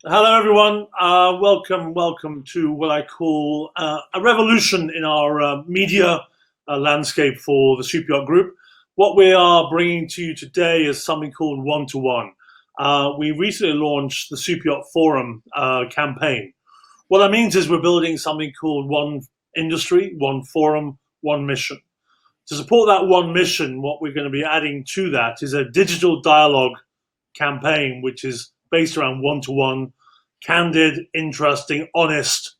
Hello, everyone. Welcome to what I call a revolution in our media landscape for the Super Yacht Group. What we are bringing to you today is something called one-to-one. We recently launched the Super Yacht Forum campaign. What that means is we're building something called one industry, one forum, one mission. To support that one mission, what we're going to be adding to that is a digital dialogue campaign, which is based around one-to-one, candid, interesting, honest,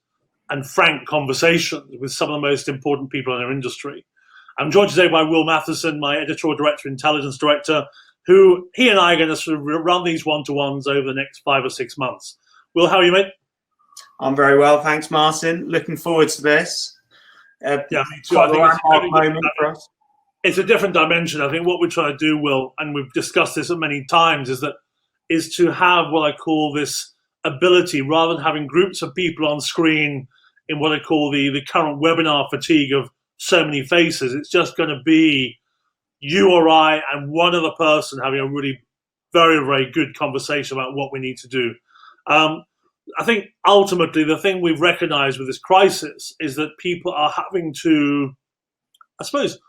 and frank conversations with some of the most important people in our industry. I'm joined today by Will Mathieson, my editorial director, intelligence director, who he and I are going to sort of run these one-to-ones over the next 5 or 6 months. Will, how are you, mate? I'm very well, thanks, Martin. Looking forward to this. Yeah, me too. Quite a landmark moment for us. It's a different dimension. I think what we're trying to do, Will, and we've discussed this many times, is to have what I call this ability, rather than having groups of people on screen in what I call the current webinar fatigue of so many faces. It's just going to be you or I and one other person having a really very, very good conversation about what we need to do. I think ultimately the thing we've recognized with this crisis is that people are having to, I suppose,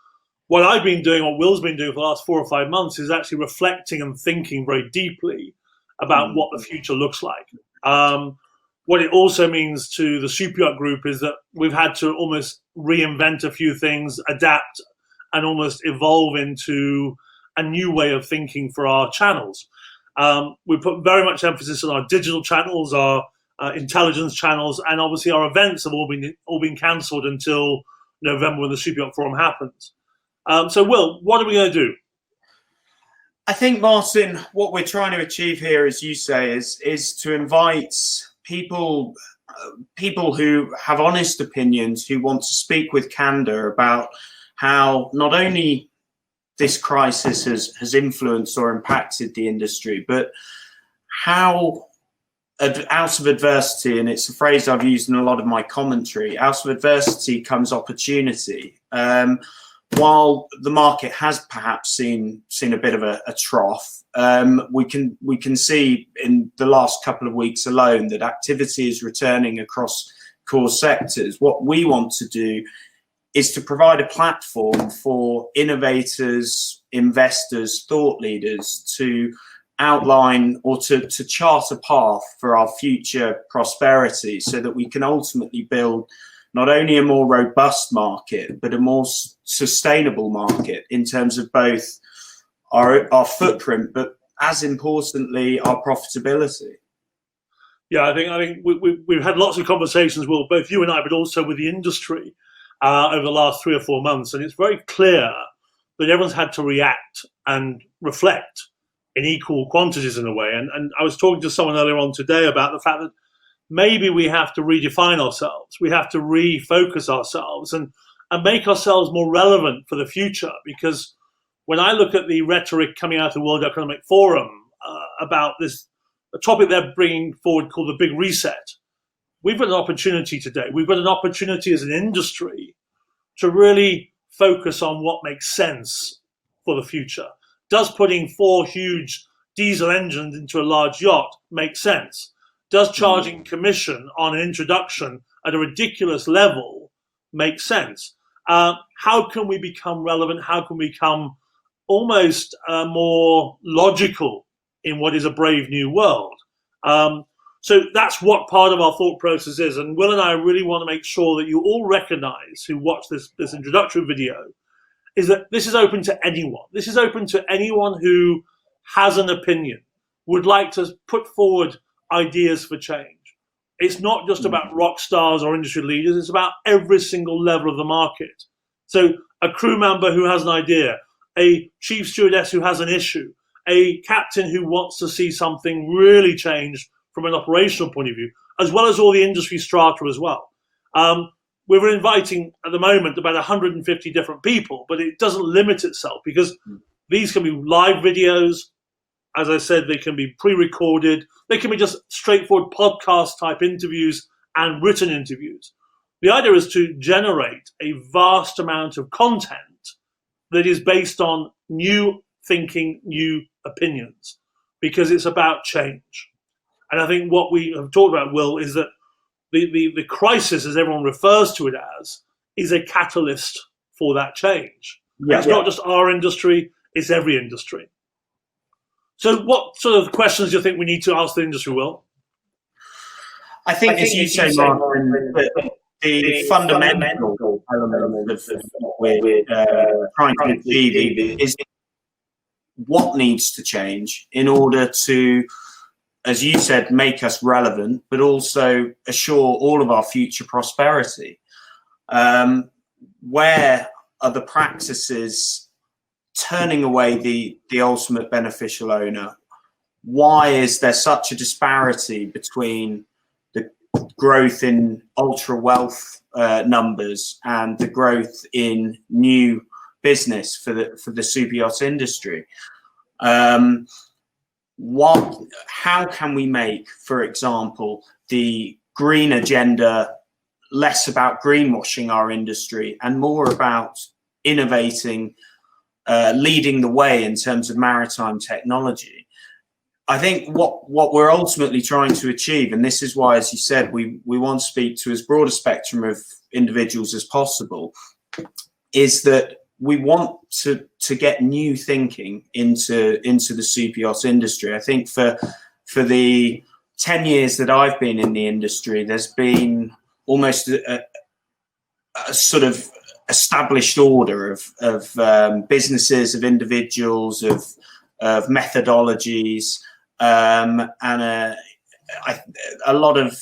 what I've been doing, what Will's been doing for the last 4 or 5 months is actually reflecting and thinking very deeply about what the future looks like. What it also means to the Super Yacht Group is that we've had to almost reinvent a few things, adapt, and almost evolve into a new way of thinking for our channels. We put very much emphasis on our digital channels, our intelligence channels, and obviously our events have all been cancelled until November when the Super Yacht Forum happens. So, Will, what are we going to do? I think, Martin, what we're trying to achieve here, as you say, is to invite people who have honest opinions, who want to speak with candor about how not only this crisis has influenced or impacted the industry, but how out of adversity, and it's a phrase I've used in a lot of my commentary, out of adversity comes opportunity. While the market has perhaps seen a bit of a trough, we can see in the last couple of weeks alone that activity is returning across core sectors. What we want to do is to provide a platform for innovators, investors, thought leaders to outline or to chart a path for our future prosperity so that we can ultimately build not only a more robust market, but a more sustainable market in terms of both our footprint, but as importantly, our profitability. Yeah, I think we've had lots of conversations, Will, both you and I, but also with the industry over the last 3 or 4 months. And it's very clear that everyone's had to react and reflect in equal quantities in a way. And I was talking to someone earlier on today about the fact that maybe we have to redefine ourselves. We have to refocus ourselves and make ourselves more relevant for the future. Because when I look at the rhetoric coming out of the World Economic Forum about this a topic they're bringing forward called the Big Reset, we've got an opportunity today. We've got an opportunity as an industry to really focus on what makes sense for the future. Does putting 4 huge diesel engines into a large yacht make sense? Does charging commission on an introduction at a ridiculous level make sense? How can we become relevant? How can we become almost more logical in what is a brave new world? So that's what part of our thought process is. And Will and I really want to make sure that you all recognize, who watch this introductory video, is that this is open to anyone. This is open to anyone who has an opinion, would like to put forward ideas for change. It's not just about rock stars or industry leaders. It's about every single level of the market. So a crew member who has an idea, a chief stewardess who has an issue, a captain who wants to see something really changed from an operational point of view, as well as all the industry strata as well. We're inviting at the moment about 150 different people, but it doesn't limit itself because these can be live videos. As I said, they can be pre-recorded. They can be just straightforward podcast type interviews and written interviews. The idea is to generate a vast amount of content that is based on new thinking, new opinions, because it's about change. And I think what we have talked about, Will, is that the crisis, as everyone refers to it as, is a catalyst for that change. Yeah. It's not just our industry, it's every industry. So what sort of questions do you think we need to ask the industry, Will? I think, as you say, Martin, the fundamental element of what we're trying to achieve is what needs to change in order to, as you said, make us relevant, but also assure all of our future prosperity. Where are the practices turning away the ultimate beneficial owner? Why is there such a disparity between the growth in ultra wealth numbers and the growth in new business for the super yacht industry? How can we make, for example, the green agenda less about greenwashing our industry and more about innovating, leading the way in terms of maritime technology? I think what we're ultimately trying to achieve, and this is why, as you said, we want to speak to as broad a spectrum of individuals as possible, is that we want to get new thinking into the super yacht industry. I think for the 10 years that I've been in the industry, there's been almost a sort of established order of businesses, of individuals, of methodologies, and a lot of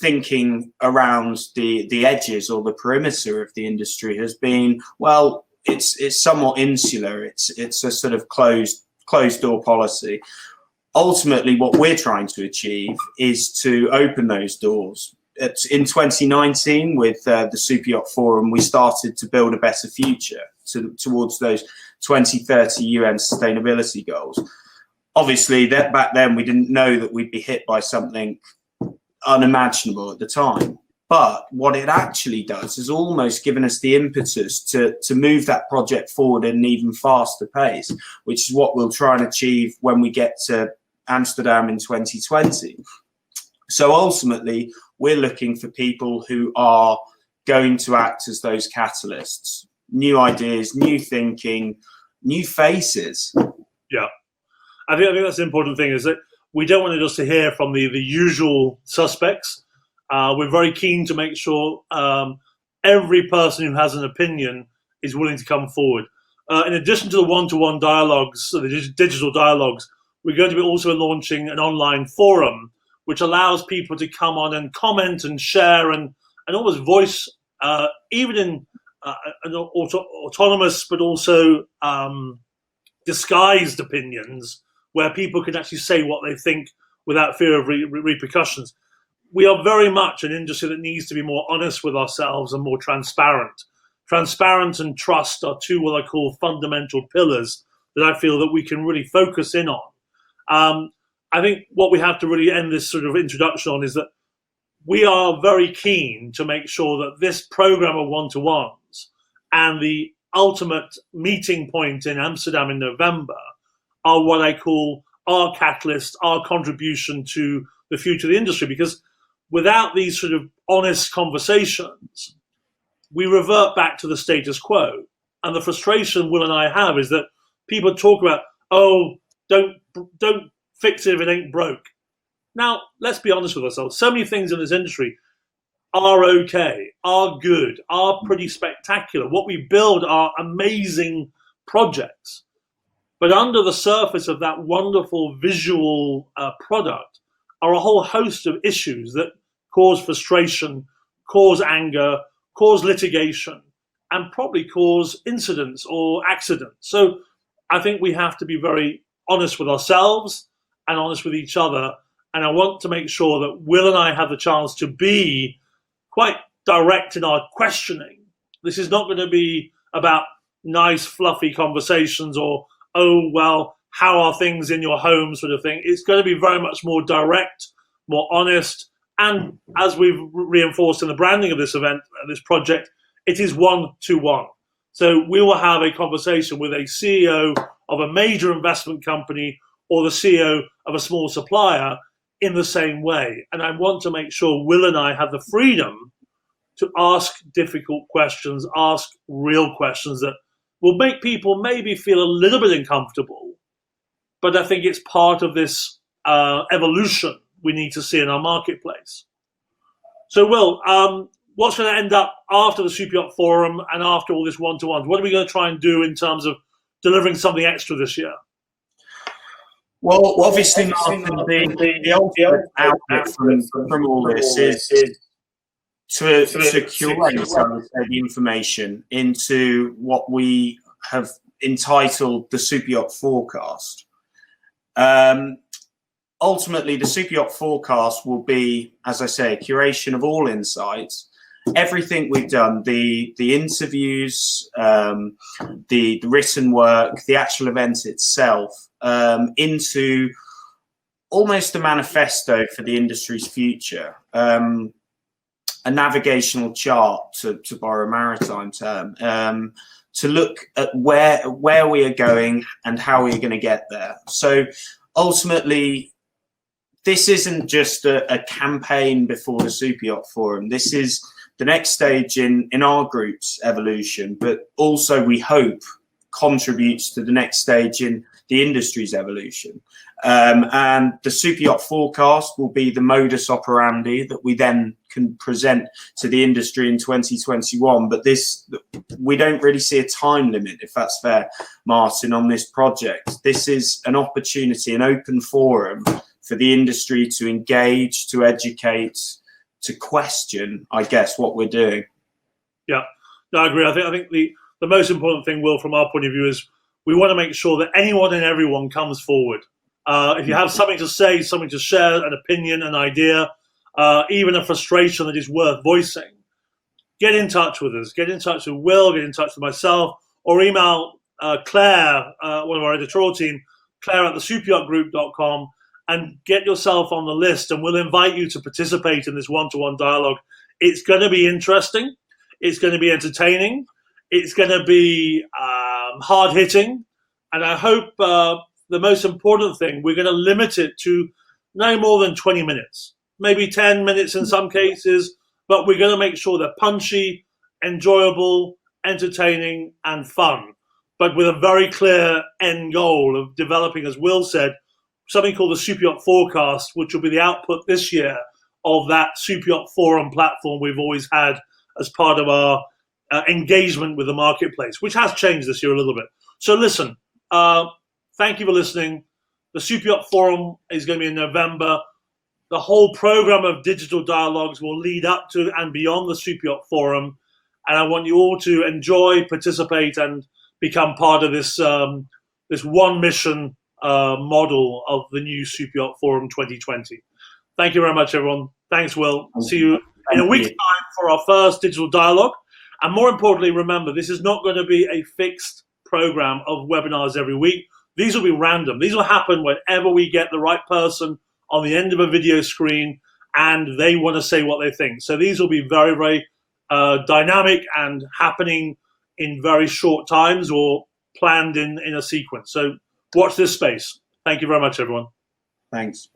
thinking around the edges or the perimeter of the industry has been, well, it's somewhat insular. It's a sort of closed door policy. Ultimately, what we're trying to achieve is to open those doors. In 2019, with the Super Yacht Forum, we started to build a better future towards those 2030 UN sustainability goals. Obviously, back then we didn't know that we'd be hit by something unimaginable at the time. But what it actually does is almost given us the impetus to move that project forward at an even faster pace, which is what we'll try and achieve when we get to Amsterdam in 2020. So ultimately, we're looking for people who are going to act as those catalysts, new ideas, new thinking, new faces. Yeah, I think that's the important thing, is that we don't want to just hear from the usual suspects. We're very keen to make sure every person who has an opinion is willing to come forward. In addition to the one-to-one dialogues, so the digital dialogues, we're going to be also launching an online forum, which allows people to come on and comment and share and almost voice, even in autonomous but also disguised opinions, where people can actually say what they think without fear of repercussions. We are very much an industry that needs to be more honest with ourselves and more transparent. Transparent and trust are two what I call fundamental pillars that I feel that we can really focus in on. I think what we have to really end this sort of introduction on is that we are very keen to make sure that this program of one-to-ones and the ultimate meeting point in Amsterdam in November are what I call our catalyst, our contribution to the future of the industry. Because without these sort of honest conversations, we revert back to the status quo. And the frustration Will and I have is that people talk about, oh, don't fix it if it ain't broke. Now, let's be honest with ourselves. So many things in this industry are okay, are good, are pretty spectacular. What we build are amazing projects. But under the surface of that wonderful visual product are a whole host of issues that cause frustration, cause anger, cause litigation, and probably cause incidents or accidents. So I think we have to be very honest with ourselves and honest with each other. And I want to make sure that Will and I have the chance to be quite direct in our questioning. This is not going to be about nice, fluffy conversations or, oh, well, how are things in your home sort of thing. It's going to be very much more direct, more honest. And as we've reinforced in the branding of this event, this project, it is one-to-one. So we will have a conversation with a CEO of a major investment company or the CEO of a small supplier in the same way. And I want to make sure Will and I have the freedom to ask difficult questions, ask real questions that will make people maybe feel a little bit uncomfortable. But I think it's part of this evolution we need to see in our marketplace. So, Will, what's going to end up after the Super Yacht Forum and after all this one-to-ones? What are we going to try and do in terms of delivering something extra this year? Well, obviously, Martin, the ultimate output from all this is to curate, I would say, the information into what we have entitled the Super Yacht Forecast. Ultimately, the Super Yacht Forecast will be, as I say, a curation of all insights, everything we've done, the interviews, the written work, the actual event itself, into almost a manifesto for the industry's future, a navigational chart, to borrow a maritime term, to look at where we are going and how we're going to get there. So ultimately, this isn't just a campaign before the Super Yacht Forum. This is the next stage in our group's evolution, but also, we hope, contributes to the next stage in the industry's evolution. And the Super Yacht Forecast will be the modus operandi that we then can present to the industry in 2021. But we don't really see a time limit, if that's fair, Martin, on this project. This is an opportunity, an open forum for the industry to engage, to educate, to question, I guess, what we're doing. Yeah, no, I agree. I think the most important thing, Will, from our point of view, is we want to make sure that anyone and everyone comes forward. If you have something to say, something to share, an opinion, an idea, even a frustration that is worth voicing, get in touch with us. Get in touch with Will, get in touch with myself, or email Claire, one of our editorial team, Claire at thesuperyachtgroup.com, and get yourself on the list, and we'll invite you to participate in this one-to-one dialogue. It's going to be interesting. It's going to be entertaining. It's going to be hard-hitting. And I hope the most important thing, we're going to limit it to no more than 20 minutes, maybe 10 minutes in some cases, but we're going to make sure they're punchy, enjoyable, entertaining, and fun, but with a very clear end goal of developing, as Will said, something called the Super Yacht Forecast, which will be the output this year of that Super Yacht Forum platform we've always had as part of our engagement with the marketplace, which has changed this year a little bit. So listen, thank you for listening. The Super Yacht Forum is going to be in November. The whole program of digital dialogues will lead up to and beyond the Super Yacht Forum. And I want you all to enjoy, participate, and become part of this this one mission model of the new Super Yacht Forum 2020. Thank you very much, everyone. Thanks, Will. See you in a week's time for our first digital dialogue. And more importantly, remember, this is not going to be a fixed program of webinars every week. These will be random. These will happen whenever we get the right person on the end of a video screen and they want to say what they think. So these will be very, very dynamic and happening in very short times or planned in a sequence. So watch this space. Thank you very much, everyone. Thanks.